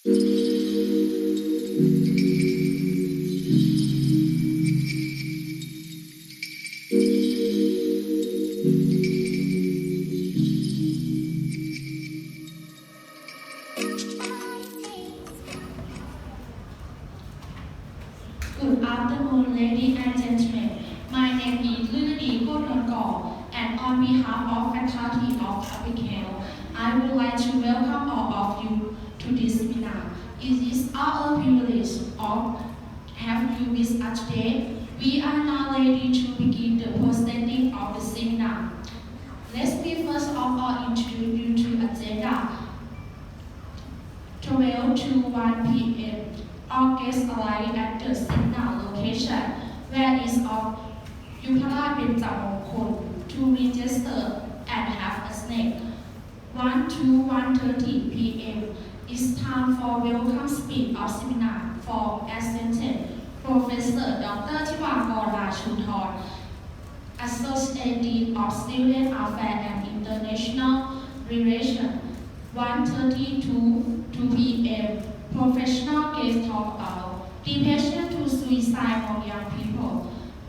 Good afternoon, ladies and gentlemen. My name is Lilidi Kodongkor, and on behalf of Faculty of Public Health, I would like to welcome all of you to this seminar. It is our privilege of having you with us today. We are now ready to begin the presenting of the seminar. Let me first of all introduce you to agenda. 12 to 1 p.m. All guests arrive at the seminar location, where is of Yupara Benjamokon to register and have a snack. 1 to 1:30 p.m. is time for welcome speech of seminar for Assistant Professor Dr. Tiwakor Rachuthon, Associate Dean of Student Affairs and International Relations. 1:30 to 2 p.m. Professional guest talk about depression to suicide among young people.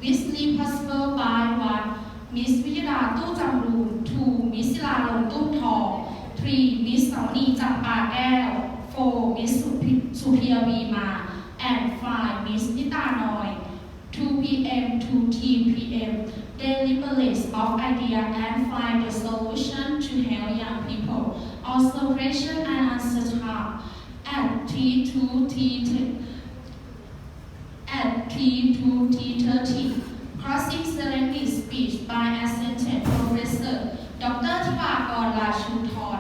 Weekly possible by 1 Miss Vijayada Tutamroon, 2 Miss Silalong Tumthong, 3 Miss Sauni Champa Kaew, 4 Miss Suphia Vima, and 5 Miss Nita Noy. 2 p.m. to 3 p.m. Deliberate of ideas and find the solution to help young people. Also question and answer time at 3 to 3:30. Closing ceremony speech by Assistant Professor Dr. Tiwakor Rachuthon,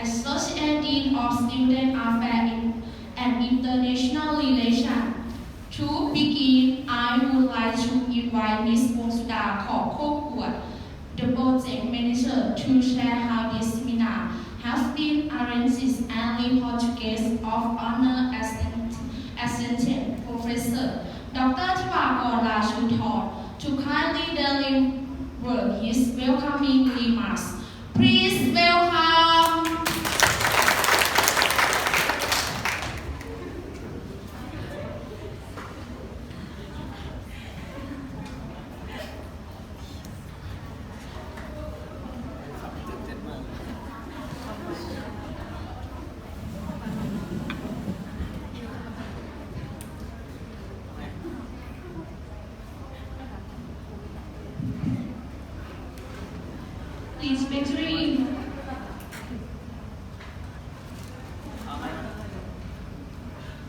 Associate Dean of Student Affairs and International Relations. To begin, I would like to invite Ms. Wongsuda Khokopwat, the project manager, to share how this seminar has been arranged and report to guests of honor Assistant Professor Dr. Tiwakor Rachuthon to kindly deliver his welcoming remarks. Please welcome.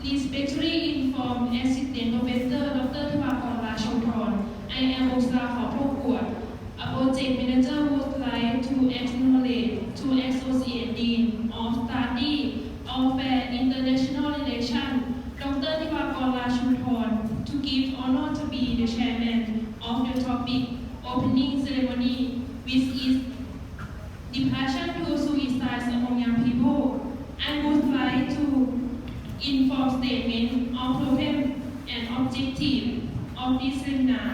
Respectfully inform Assistant Professor Dr. Tiwakor Rachuthon, I am Wongsuda Khokopwat, a project manager who would like to acknowledge to Associate Dean of Study Affairs and International Relations, Dr. Tiwakor Rachuthon, to give honor to be the chairman of the topic opening ceremony, which is depression to suicide among young people. I would like to inform statement of problem and objective of this seminar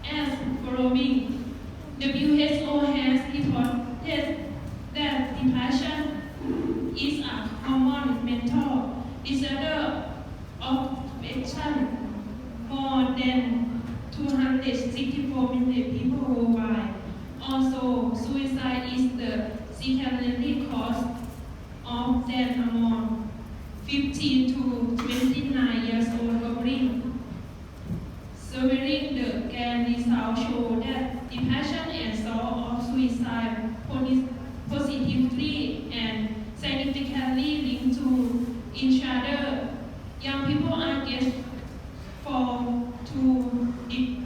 as following. WHO has reported that depression is a common mental disorder affecting more than 264 million people worldwide. Also, suicide is the secondary cause of death among 15 to 29 years old globally. Surveying the GAN results show that depression and thought of suicide positively and significantly linked to each other. Young people are get fall to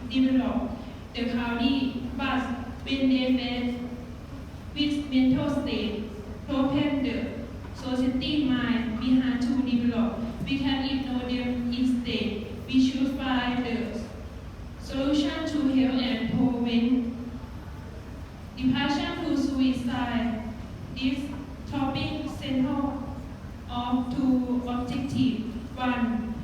develop the cloudy, but when they face with mental state problem, the society mind behind to develop. We can ignore them instead. We should find the solution to help and prevent depression to suicide. This topic central of two objectives. 1.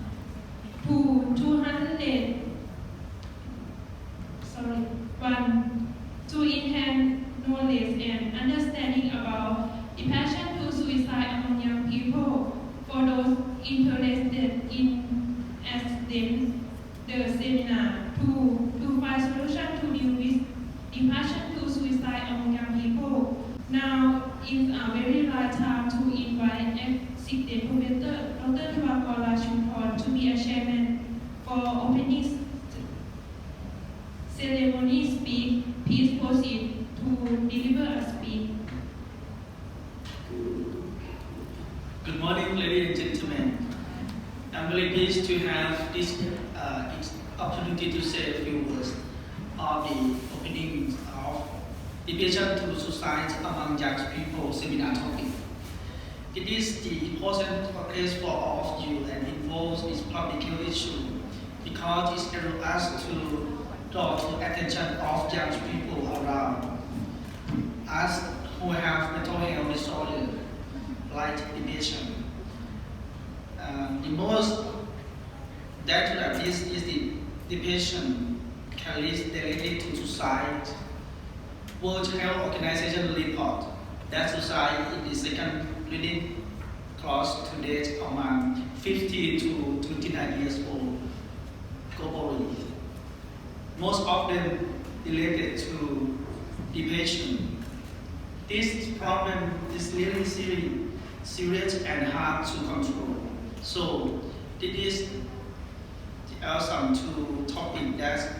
To enhance knowledge and understanding about depression to suicide among young people. For those interested in attend the seminar to find solution to deal with depression to suicide among young people. Now is a very right time to invite Executive Professor Dr. Thivakor Rachuthon to be a chairman for opening ceremony speech. Please proceed to deliver a speech. Good morning, ladies and gentlemen. I'm very pleased to have this opportunity to say a few words on the opening of depression to suicide among young people seminar topic. It is the important case for all of you and involves this public health issue because it allows us to draw the attention of young people around us who have mental health disorder like depression. The most dangerous is the depression can lead directly to suicide. World Health Organization report that suicide is the second leading cause to death among 50 to 29 years old globally. Most of them related to depression. This problem is really serious and hard to control. So this is some two topics that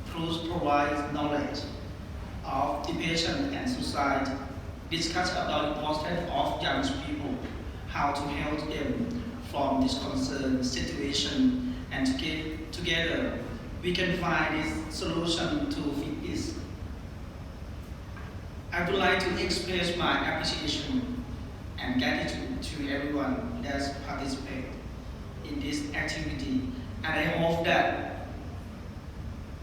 provide knowledge of depression and suicide, discuss about the importance of young people, how to help them from this concerned situation, and together we can find this solution to fit this. I would like to express my appreciation and gratitude to everyone that participated in this activity, and I hope that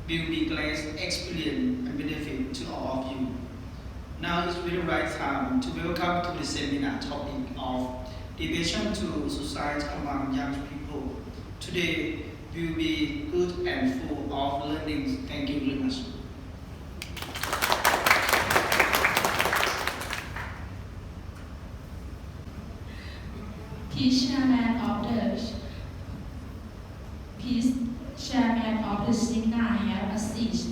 will be great experience and benefit to all of you. Now is really the right time to welcome to the seminar topic of depression to suicide among young people. Today will be good and full of learning. Thank you very much. Please, Chairman of the seminar have a seat.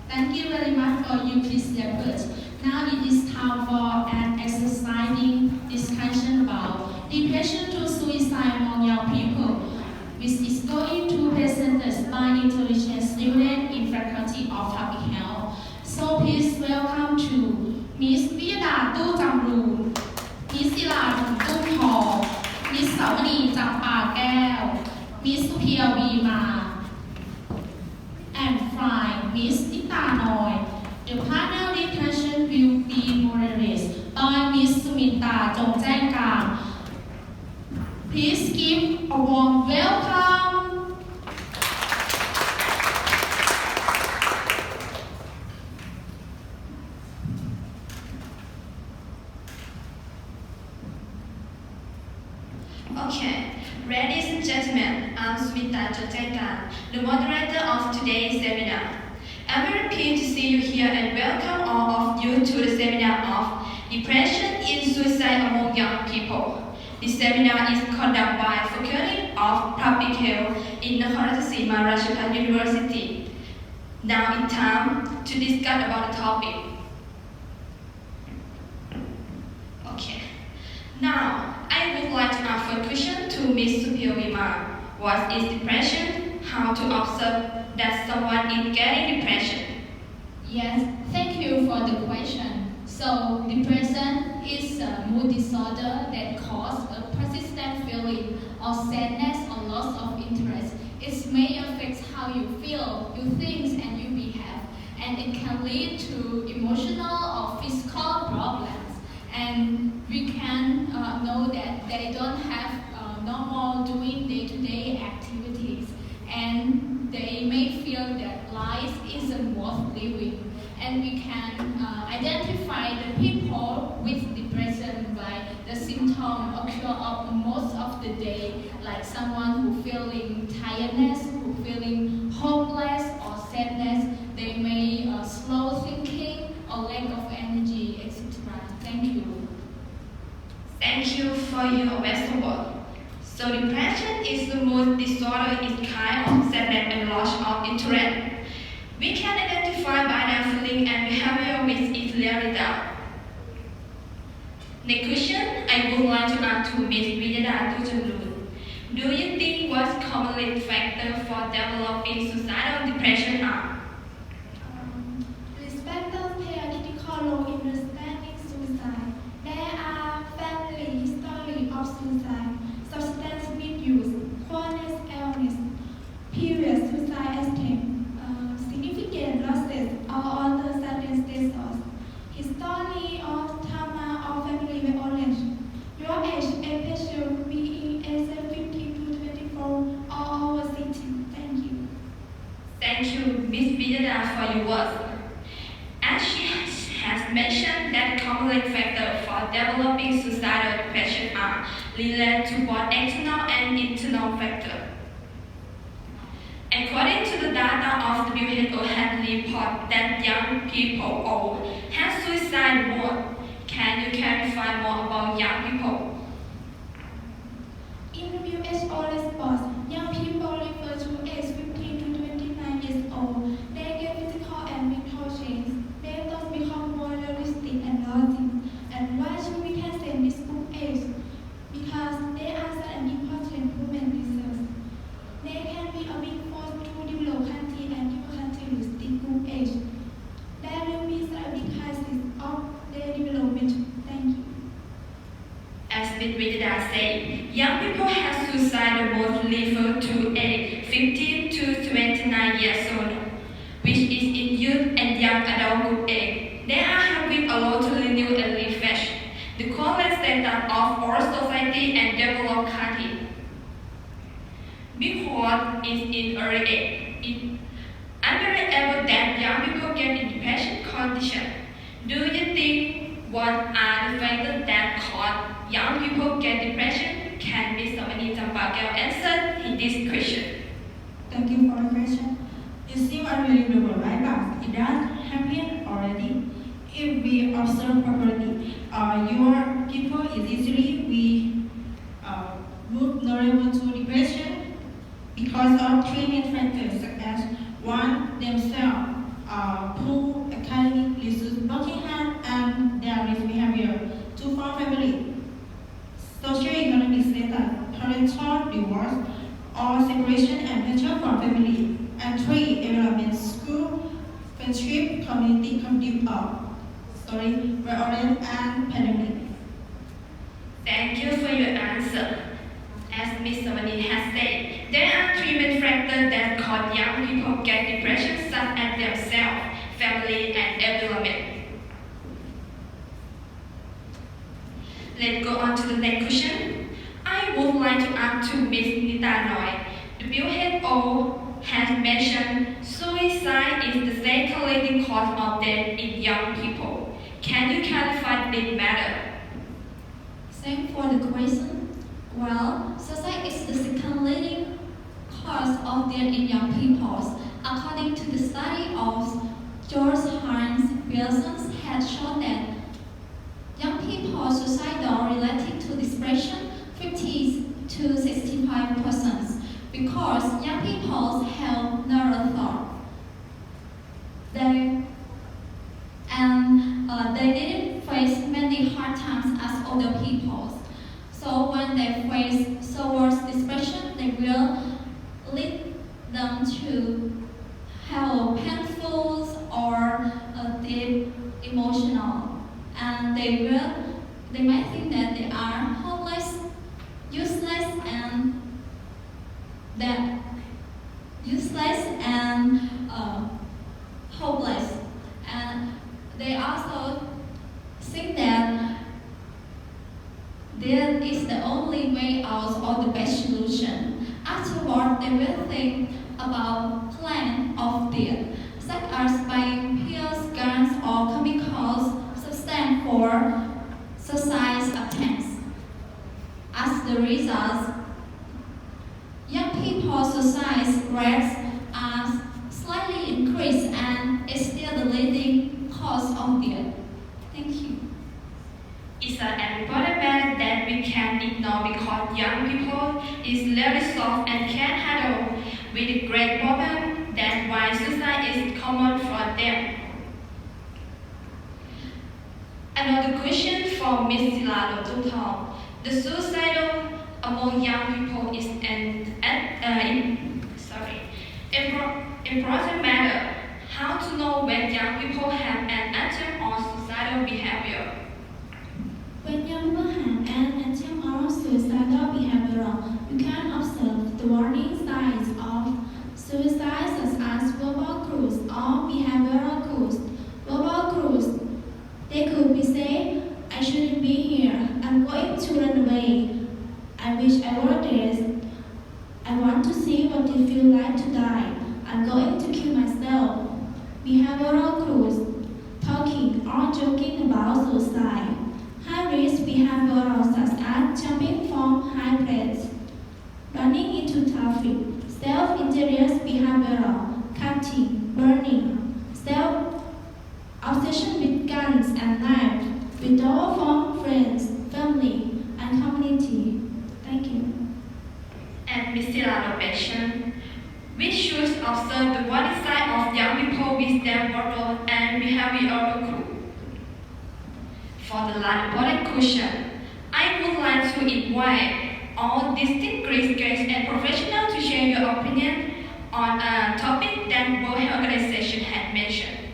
Thank you very much for your efforts. Now it is time for an exercising discussion about depression to suicide among young people, which is going to be presented by intelligent student in Faculty of Public Health. So please welcome to Miss Viyada Tu Jamroon, Miss Silan Tung Tong, Miss Savani Jampa Kaew, Miss Suphia Vima, and finally Miss Nita Noy. The panel discussion will be moderated by Miss Suminta Jongjaekang. Please give a warm welcome. Okay, ladies and gentlemen, I'm Suminta Jongjaekang, the moderator of today's seminar. I'm very pleased to see you here and welcome all of you to the seminar of Depression in Suicide Among Young People. This seminar is conducted by Faculty of Public Health in Nakhon Ratchasima Rajabhat University. Now it's time to discuss about the topic. Okay. Now, I would like to ask a question to Ms. Suphia Vima. What is depression? How to observe that someone is getting depression? Yes, thank you for the question. So, depression is a mood disorder that causes a persistent feeling of sadness or loss of interest. It may affect how you feel, you think, and you behave, and it can lead to emotional or physical problems. And we can know that they don't have normal doing day-to-day activities, and they may feel that life isn't worth living. And we can identify the people with depression by the symptom occur of most of the day, like someone who feeling tiredness, who feeling hopeless or sadness. They may slow thinking or Thank you for your vegetable. So depression is the mood disorder is kind of sadness and loss of interest. We can identify by their feeling and behavior which is really down. Next question, I would like to ask to Ms. Vijayada Tujanlun. Do you think what common factor for developing suicidal depression are? Risk factors play a critical role in understanding suicide. There are family history of suicide, substance misuse, chronic illness, previous suicide attempt, significant losses or other circumstances, history of trauma or family violence. Your age, especially being age 15 to 24 or over 60. Thank you. Thank you, Ms. Vijayada, for your words. As she has mentioned that common factors for developing suicidal depression are related to both external and internal factors. According to the data of WHO has reported that young people have suicide more. Can you clarify more about young people? In WHO response, young people refer to age 15 to 29 years old. They get physical and mental change. Their thoughts become more realistic and losing. And why should we consider this group age? Because they answer an important human resource. They can be a big force to develop country and difficulty with this group age. There will be a big crisis of their development. Thank you. As Ms. Vijayada said, young people have suicide the most refer to age 15 to 29 years old, which is in youth and young adult group age. They are having a lot to renew and refresh the current status of our society and developed country. Because it's in early age, it's unbelievable that young people get in depression condition. Do you think what are the factors that cause young people get depression? Can Ms. Samani Jampagel answer in this question? Thank you for the question. It seems unbelievable, right? But it does happen already. If we observe properly, your people is easily vulnerable to depression because of three main factors such as one, themselves, poor academic resources, working hard, and their risk behavior. Two, from family, socio-economic status, parental divorce, or separation and pressure from family. And three, environment, school, friendship, community, violence, and pandemic. Thank you for your answer. As Ms. Samani has said, there are three main factors that cause young people get depression, such as themselves, family, and environment. Let's go on to the next question. I would like to ask to Ms. Nita Noy. WHO has mentioned suicide is the second leading cause of death in young people. Can you clarify this matter? Thanks for the question. Well, suicide is the second leading cause of death in young people. According to the study of George Hines Wilson has shown that young people suicidal related to depression 50 to 65% because young people have no thought. They didn't face many hard times as older people. So when they face severe depression, they will lead them to have painful or deep emotional, and they might think that they are hopeless, useless, and hopeless, and they also think that death is the only way out or the best solution. Afterward, they will think about plan of death, such as buying pills, guns, or chemicals substance for suicide attempts. As the result, young people's suicide rates are slightly increased and is still the leading cause of death. Thank you. It's an important matter that that we can ignore because young people is very soft and can handle with a great problem. That's why suicide is common for them. Another question from Ms. Silado Tutong. The suicidal among young people is important matter. How to know when young people have an attempt on suicidal behavior? When young people have an attempt on suicidal behavior, you can observe the warning signs of suicide such as verbal clues or behavioral clues. Verbal clues, they could be saying, I shouldn't be here, I'm going to run away, I wish I were dead, I want to see what it feels like to die, I'm going to kill myself. Behavioral clues, talking or joking about suicide. High-risk behavioral such as jumping from high places, running into traffic, self-injurious behavioral, cutting, burning, self-obsession with guns and knives, withdrawal from friends, family, and community. Thank you. And Ms. Silado mentioned, we should observe the warning sign of young people with their verbal and behavioral clues. For the last important question, I would like to invite all distinguished guests and professionals to share your opinion on a topic that World Health Organization had mentioned.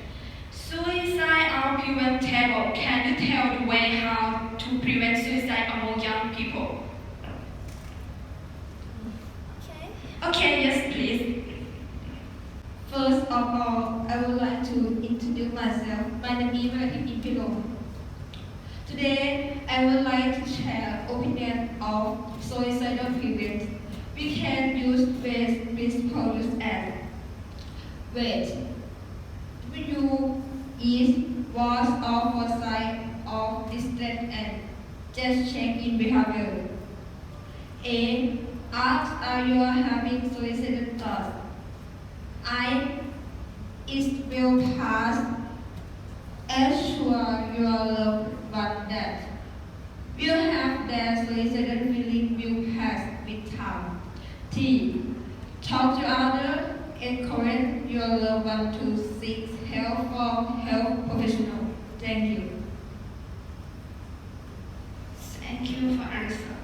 Suicide are preventable. Can you tell the way how to prevent suicide among young people? Okay, yes, please. First of all, I would like to introduce myself. My name is Manathi Pilo. Today, I would like to share opinion of suicidal prevention. We can use basic principles as wait. W is was of foresight of distress and just check in behavior. A. Ask are you having suicidal thoughts? I. It will pass. Assure your loved one that will have their suicidal feeling will pass with time. T. Talk to others. Encourage your loved one to seek help from health professional. Thank you. Thank you for answer.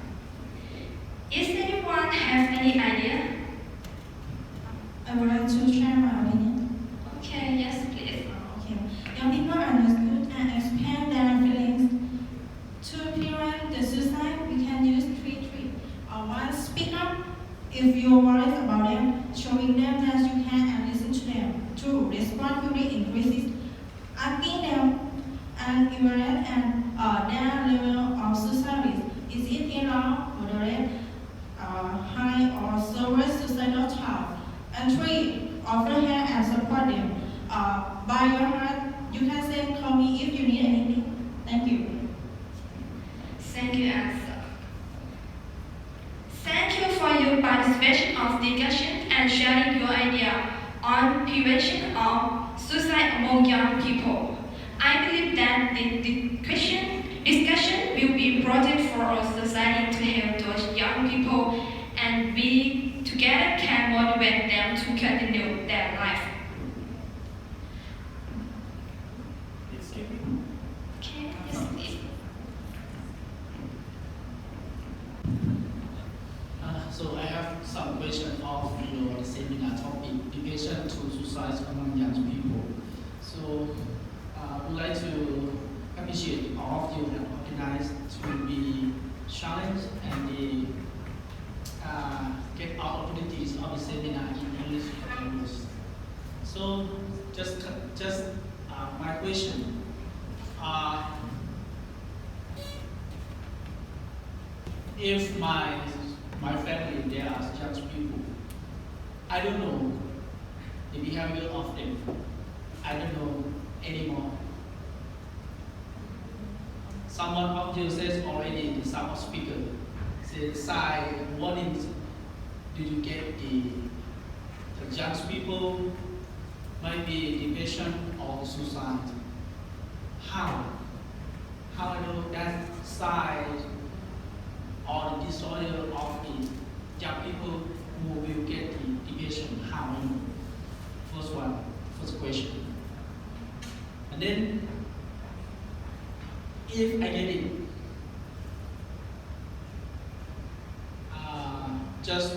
Is anyone have any idea? I would like to share my opinion. Okay, yes, please. Okay. Young people understood and expand their feelings. To prevent the suicide, we can use three trees. One, speak up if you're worried about them, showing them that you can and listen to them. Two, respond quickly increases, asking them and evaluate and their level of suicide risk. Is it in low, moderate, high, or severe suicidal thought? And three, offer help and support them. By your heart, you can say, call me if you need anything. Thank you. Thank you, answer. Thank you for your participation of discussion and sharing your idea on prevention of suicide among young people. I believe that the discussion will be important for our society to help those young people, and we together can motivate them to continue their life. Okay, yes, please. So I have some question of your seminar topic, prevention to suicide among young people. So I would like to appreciate all of you that organized to be challenged and the, get opportunities of the seminar in English language. So just my question. If my family, they are young people, I don't know the behavior of them. I don't know anymore. Someone of you says already, the some speaker says, "Sign warnings. Do you get the young people might be depression or suicide? How I know that side or the disorder of the young people who will get the depression? How many? First question. And then, if I get it, just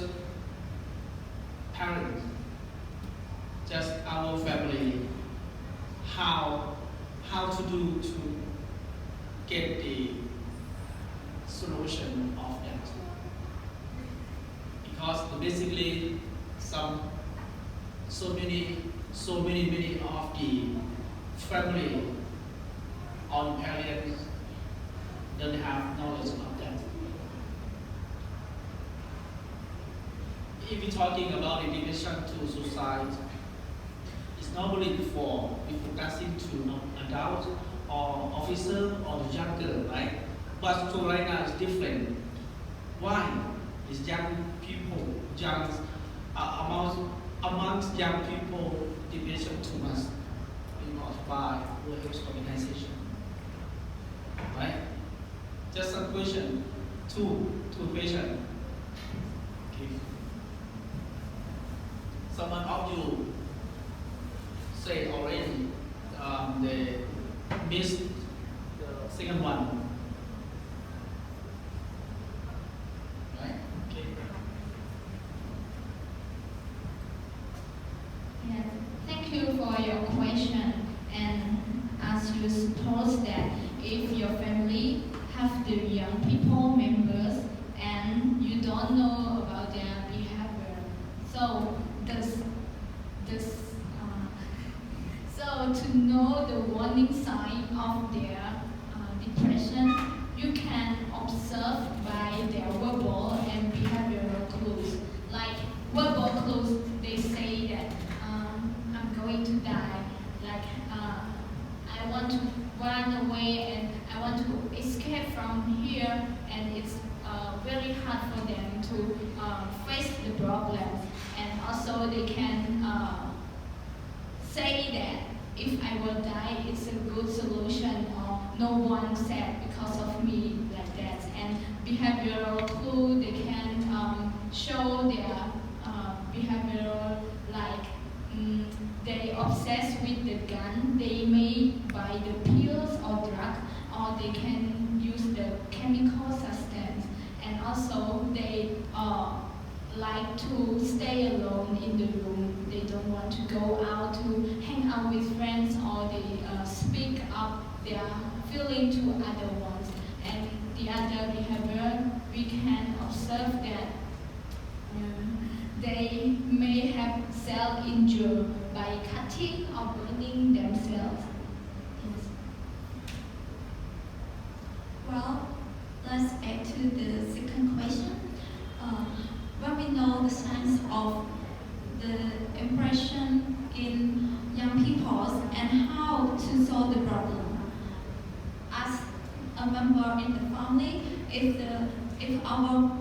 parents, just our family, how to do to get the solution of that. Because basically so many of the family or parents don't have knowledge of that. If we're talking about the depression to suicide, it's normally before we focusing to adults or officer or the younger, right? But so right now it's different. Why? It's young people, amongst young people, depression too much. Not by World Health Organization, right? Just a question, two questions. Okay. Someone of you said already they missed the second one, right? Okay. Yes, thank you for your question. And as you suppose that if your family have the young people members and you don't know about their behavior, so so to know the warning sign of their depression, you can observe by their verbal and behavioral clues. Like verbal clues, they say that I'm going to die. Like I want to run away and I want to escape from here, and it's very hard for them to face the problems. And also they can say that if I will die, it's a good solution, or no one said because of me, like that. And behavioral clue, they can show their behavioral, like they obsessed with the gun, they may buy the pills or drug, or they can use the chemical substance. And also they like to stay alone in the room. They don't want to go out to hang out with friends, or they speak up their feeling to other ones. And the other behavior, we can observe that they may have self-injure by cutting or burning themselves. Yes. Well, let's back to the second question. When we know the signs of the impression in young people and how to solve the problem. As a member in the family, if our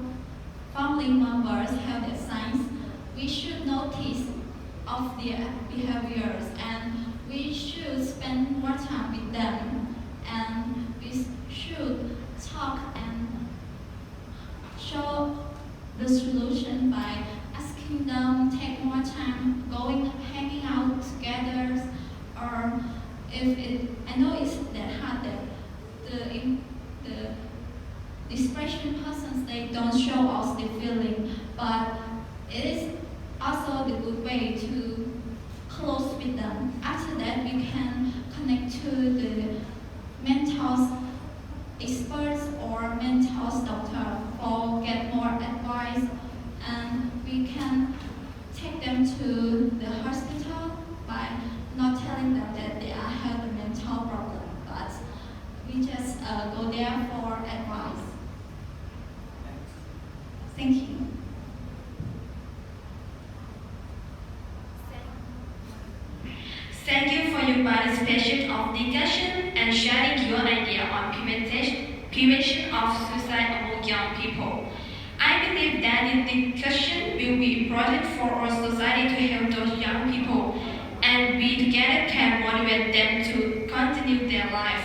family members have the signs, we should notice of their behaviors and we should spend more time with them, and we should talk and show the solution by asking them take more time hanging out together, or I know it's that hard that the depression persons, they don't show us the feeling, but it is also the good way to close with them. After that, we can connect to the mental experts or mental doctor for get more advice, and we can take them to the hospital by not telling them that they have a mental problem, but we just go there for advice. Thank you. Thank you for your participation of discussion and sharing your idea on prevention of suicide among young people. I believe that this discussion will be important for our society to help those young people, and we together can motivate them to continue their life.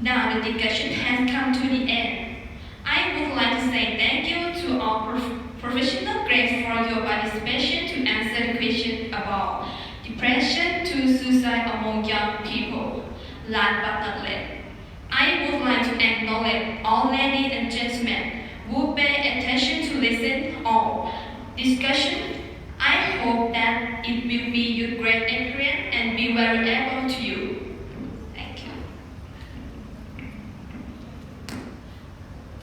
Now the discussion has come to the end. I would like to say thank you to all professional guests for your participation to answer the question about depression to suicide among young people. Last but not least, I would like to acknowledge all ladies and gentlemen who pay attention to listen all discussion. I hope that it will be your great experience and be very able to you. Thank you.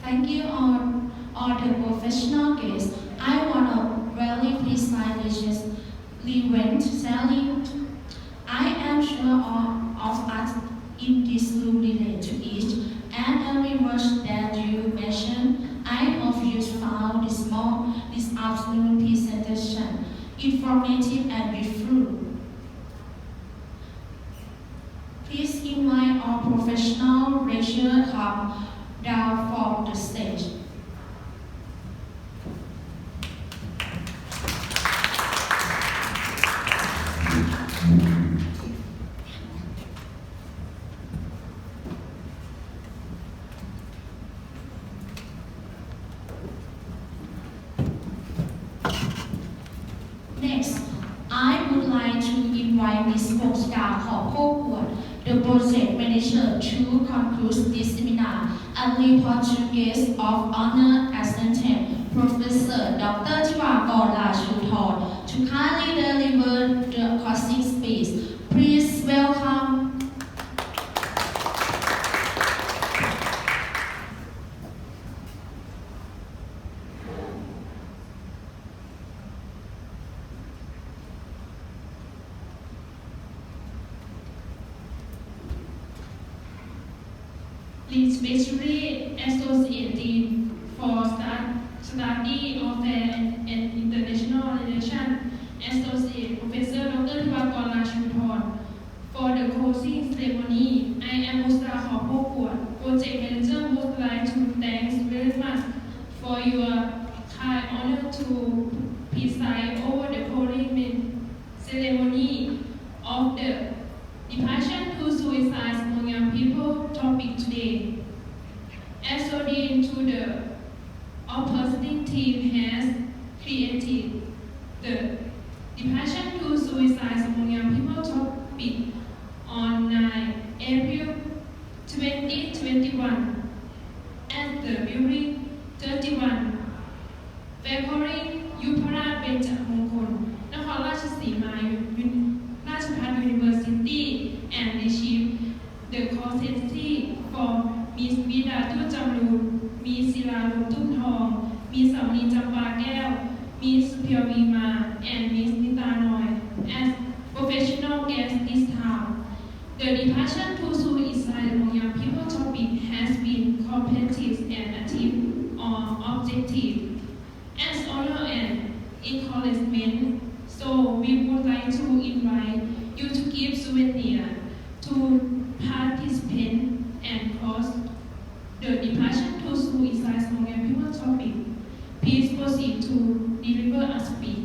Thank you all the professional guests. I want to really precise event selling. I am sure all of us in this room relate to each and every word that you mentioned. I hope you found this afternoon presentation informative and useful. Please invite all professional lecturers come down from the stage. Next, I would like to invite Ms. Star Hopwood, the project manager, to conclude this seminar and report to guest of honor attendant, Professor Dr. Tiwakor Rachuthon, to kindly deliver the closing speech. Please welcome. Especially Associate Dean for Study of and International Relations, Associate Professor Dr. Tiwakor Rachuthon. For the closing ceremony, I am Musra Hopwood, Project Manager, would like to thank very much for your kind honor to preside over the closing ceremony of the Depression to Suicide among Young People topic today. As Dean to the opposing team has created the Depression to Suicide among Young People topic on 9 April 2021 at the building 31 Faculty Yuparat Benjamongkol, Nakhon Ratchasima Rajabhat University and received the consensus from Ms. Vidatu Jamloon, Ms. Siralun Tumthong, Ms. Samni Champa Kaew, Ms. Pyawima, and Ms. Nita Noy as professional guests this time. The Depression to Suicide among Young People topic has been competitive and active or objective. As honor and encouragement, so we would like to invite you to give souvenir to participants and cause the Depression to Suicide among Young People topic. Please proceed to deliver a speech.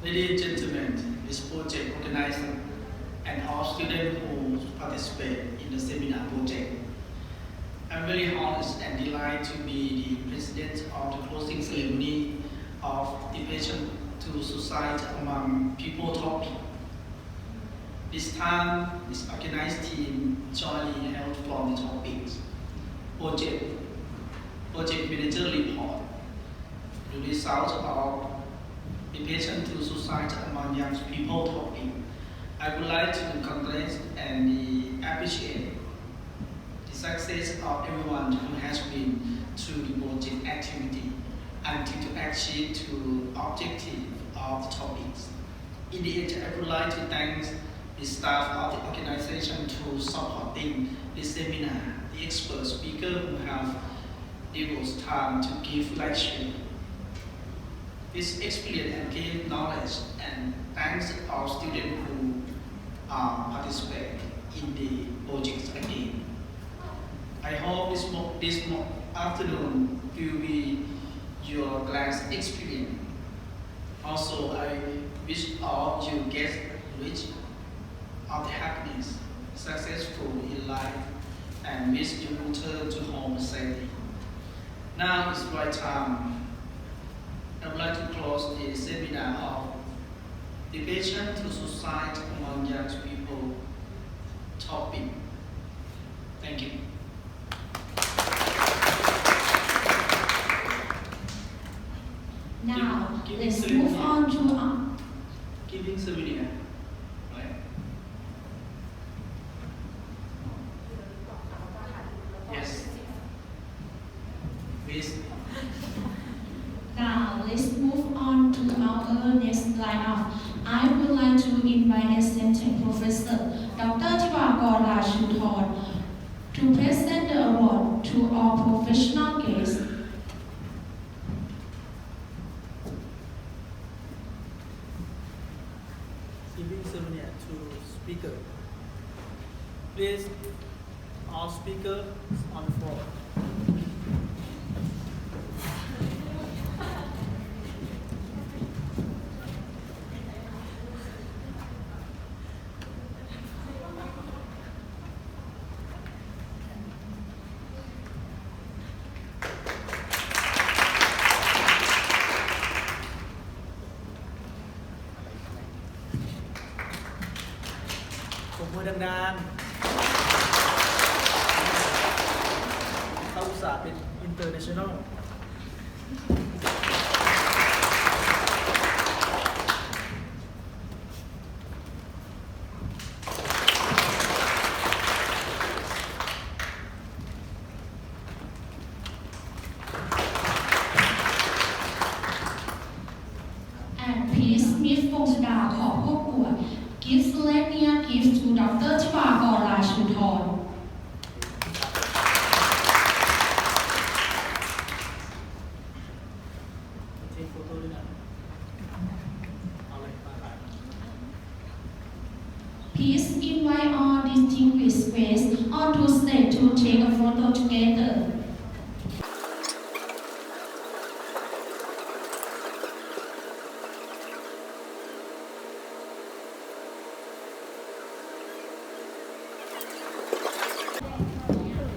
Ladies and gentlemen, this project organizer and all students who participate in the seminar project. I'm very honored and delighted to be the president of the closing ceremony of Depression to Suicide among People topic. This time, this organized team jointly held from the topics project manager report, the results of Depression to Suicide among young people topic. I would like to congratulate and appreciate the success of everyone who has been through the project activity until to achieve the objective of the topics. In the end, I would like to thank the staff of the organization to supporting this seminar, the expert speaker who have devoted time to give lecture. This experience and gain knowledge, and thanks to our students who participate in the projects again. I hope this afternoon will be your class experience Also, I wish all you get rich of happiness, successful in life, and wish you return to home safely. Now it's right time. I would like to close the seminar of Depression to Suicide among young people topic. Thank you. Now, Giving let's seminar. move on to Giving seminar, right? Yes. Please. Now, let's move on to our next lineup. I would like to invite Assistant Professor Dr. Thivakor Rachuthon to present the award to our professional guests. Giving seminar to speaker. Please, all speakers on the floor. ปรบมือดังๆเขาอุตส่าห์เป็น international พีซมิสพงศดาขอผู้ประกวด Gift Selenia Gift to Dr. ธิวากรราชูธร เทคโฟโต้ด้วยนะเอาเลยมาถ่าย Please invite all distinguished guests onto stage to take a photo together.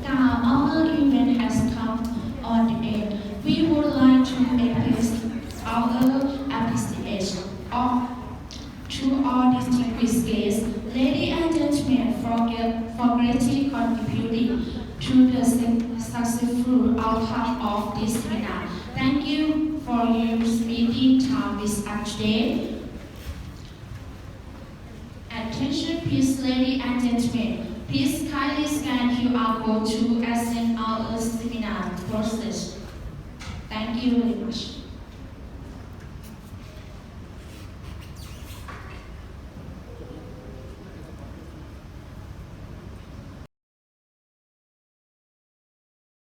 Now our event has come on the end. We would like to express our appreciation to all distinguished guests, ladies and gentlemen, for greatly contributing to the successful outcome of this seminar. Thank you for your spending time with us today. Attention please, ladies and gentlemen. Please kindly scan QR code to access our seminar process. Thank you very much.